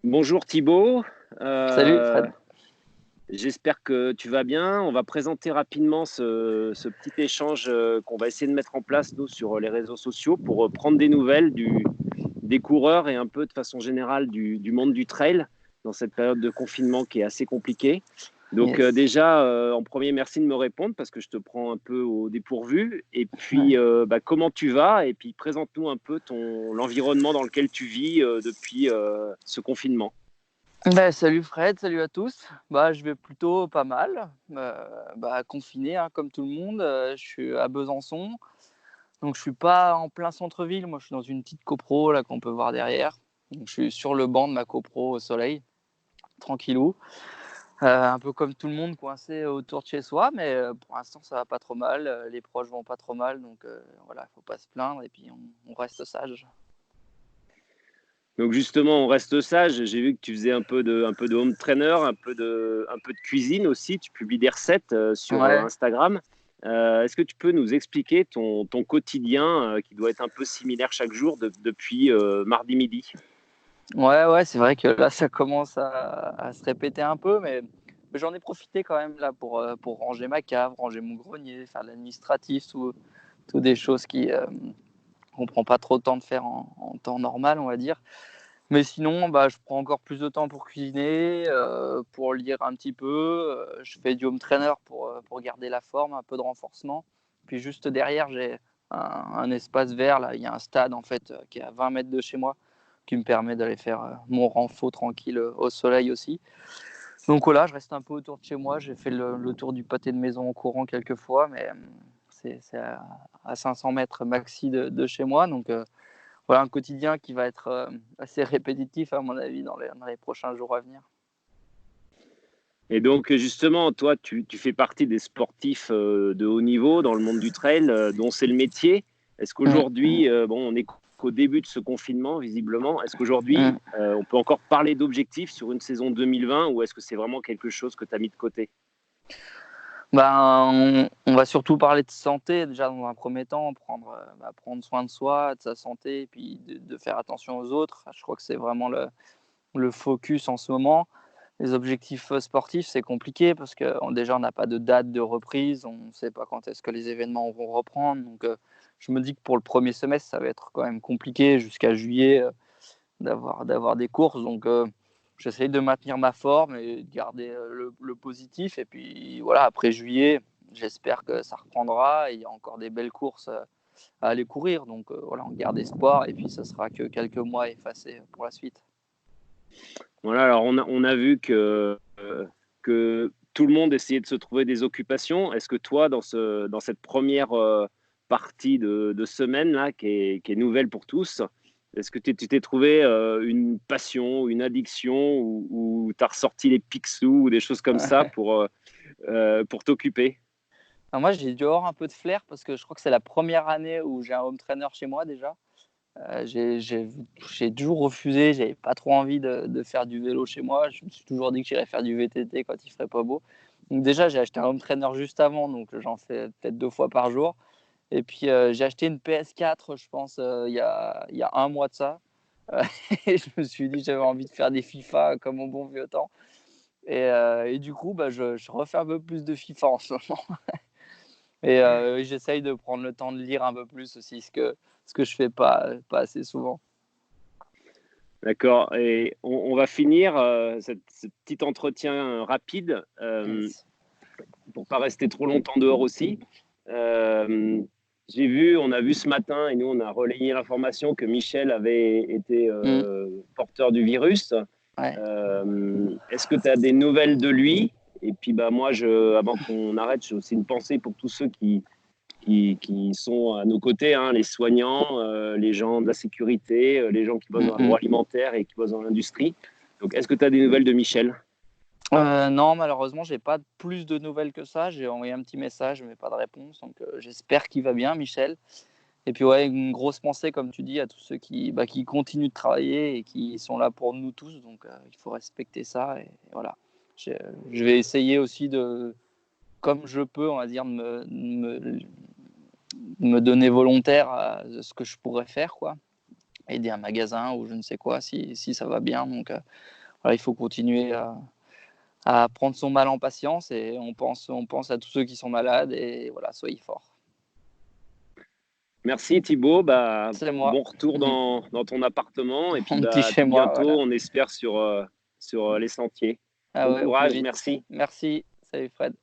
Bonjour Thibaut. Salut Euh, Fred. J'espère que tu vas bien. On va présenter rapidement ce petit échange qu'on va essayer de mettre en place nous sur les réseaux sociaux pour prendre des nouvelles des coureurs et un peu de façon générale du monde du trail dans cette période de confinement qui est assez compliquée. Donc Yes. déjà, en premier, merci de me répondre parce que je te prends un peu au dépourvu. Et puis, Ouais. comment tu vas? Et puis, présente-nous un peu l'environnement dans lequel tu vis depuis ce confinement. Salut Fred, salut à tous. Je vais plutôt pas mal. Confiné comme tout le monde. Je suis à Besançon, donc je suis pas en plein centre-ville. Moi, je suis dans une petite copro là qu'on peut voir derrière. Donc, je suis sur le banc de ma copro au soleil, tranquillou. Un peu comme tout le monde, coincé autour de chez soi, mais pour l'instant ça va pas trop mal. Les proches vont pas trop mal, donc voilà, faut pas se plaindre et puis on reste sage. Donc justement, on reste sage. J'ai vu que tu faisais un peu de home trainer, un peu de cuisine aussi. Tu publies des recettes sur Ouais. Instagram. Est-ce que tu peux nous expliquer ton quotidien qui doit être un peu similaire chaque jour depuis mardi midi? Ouais, c'est vrai que là, ça commence à se répéter un peu, mais j'en ai profité quand même là pour ranger ma cave, ranger mon grenier, faire de l'administratif, tout des choses qu'on prend pas trop de temps de faire en temps normal, on va dire. Mais sinon, je prends encore plus de temps pour cuisiner, pour lire un petit peu. Je fais du home trainer pour garder la forme, un peu de renforcement. Puis juste derrière, j'ai un espace vert, là, il y a un stade en fait qui est à 20 mètres de chez moi qui me permet d'aller faire mon renfo tranquille au soleil aussi. Donc voilà, je reste un peu autour de chez moi. J'ai fait le tour du pâté de maison en courant quelques fois, mais c'est à 500 mètres maxi de chez moi. Donc voilà un quotidien qui va être assez répétitif à mon avis dans les prochains jours à venir. Et donc justement, toi, tu fais partie des sportifs de haut niveau dans le monde du trail, dont c'est le métier. Est-ce Mmh, mmh, qu'aujourd'hui, bon, on est qu'au début de ce confinement, visiblement, est-ce qu'aujourd'hui, mmh. on peut encore parler d'objectifs sur une saison 2020 ou est-ce que c'est vraiment quelque chose que tu as mis de côté? On va surtout parler de santé déjà dans un premier temps, prendre soin de soi, de sa santé, et puis de faire attention aux autres. Je crois que c'est vraiment le focus en ce moment. Les objectifs sportifs, c'est compliqué parce que déjà, on n'a pas de date de reprise, on ne sait pas quand est-ce que les événements vont reprendre. Donc, je me dis que pour le premier semestre, ça va être quand même compliqué jusqu'à juillet d'avoir des courses. Donc, j'essaye de maintenir ma forme et de garder le positif. Et puis, voilà, après juillet, j'espère que ça reprendra. Et il y a encore des belles courses à aller courir. Donc, voilà, on garde espoir. Et puis, ça sera que quelques mois effacés pour la suite. Voilà, alors on a vu que tout le monde essayait de se trouver des occupations. Est-ce que toi, dans cette première partie de semaine là, qui est nouvelle pour tous, est-ce que tu t'es trouvé une passion, une addiction ou tu as ressorti les Picsou ou des choses comme ça pour t'occuper? Alors moi, j'ai dû avoir un peu de flair parce que je crois que c'est la première année où j'ai un home trainer chez moi déjà. J'ai toujours refusé, j'avais pas trop envie de faire du vélo chez moi. Je me suis toujours dit que j'irais faire du VTT quand il ferait pas beau. Donc déjà, j'ai acheté un home trainer juste avant, donc j'en fais peut-être 2 fois par jour. Et puis j'ai acheté une PS4, je pense, il y a un mois de ça. Euh, et je me suis dit j'avais envie de faire des FIFA comme au bon vieux temps. Et du coup, je refais un peu plus de FIFA en ce moment. Et j'essaye de prendre le temps de lire un peu plus aussi, ce que je fais pas assez souvent. D'accord. Et on va finir ce petit entretien rapide Yes. pour pas rester trop longtemps dehors aussi. Euh, on a vu ce matin, et nous on a relayé l'information que Michel avait été Mmh. porteur du virus. Ouais. Est-ce que tu as des nouvelles de lui? Et puis moi, avant qu'on arrête, j'ai aussi une pensée pour tous ceux qui sont à nos côtés, hein, les soignants, les gens de la sécurité, les gens qui bossent Mmh dans mh. l'agroalimentaire et qui bossent dans l'industrie. Donc, est-ce que tu as des nouvelles de Michel? Non, malheureusement, j'ai pas plus de nouvelles que ça. J'ai envoyé un petit message, mais pas de réponse, donc j'espère qu'il va bien, Michel. Et puis, ouais, une grosse pensée, comme tu dis, à tous ceux qui continuent de travailler et qui sont là pour nous tous, donc il faut respecter ça et voilà. Je je vais essayer aussi de comme je peux, on va dire, de me donner volontaire à ce que je pourrais faire, quoi. aider un magasin ou je ne sais quoi si ça va bien. Donc voilà, il faut continuer à prendre son mal en patience et on pense à tous ceux qui sont malades et voilà, soyez forts. Merci Thibaut, C'est moi. bon retour dans ton appartement et puis Mon petit chez tout moi, bientôt, voilà. on espère sur les sentiers. Ah Bon ouais, au plus courage, vite. merci. Merci. Salut Fred.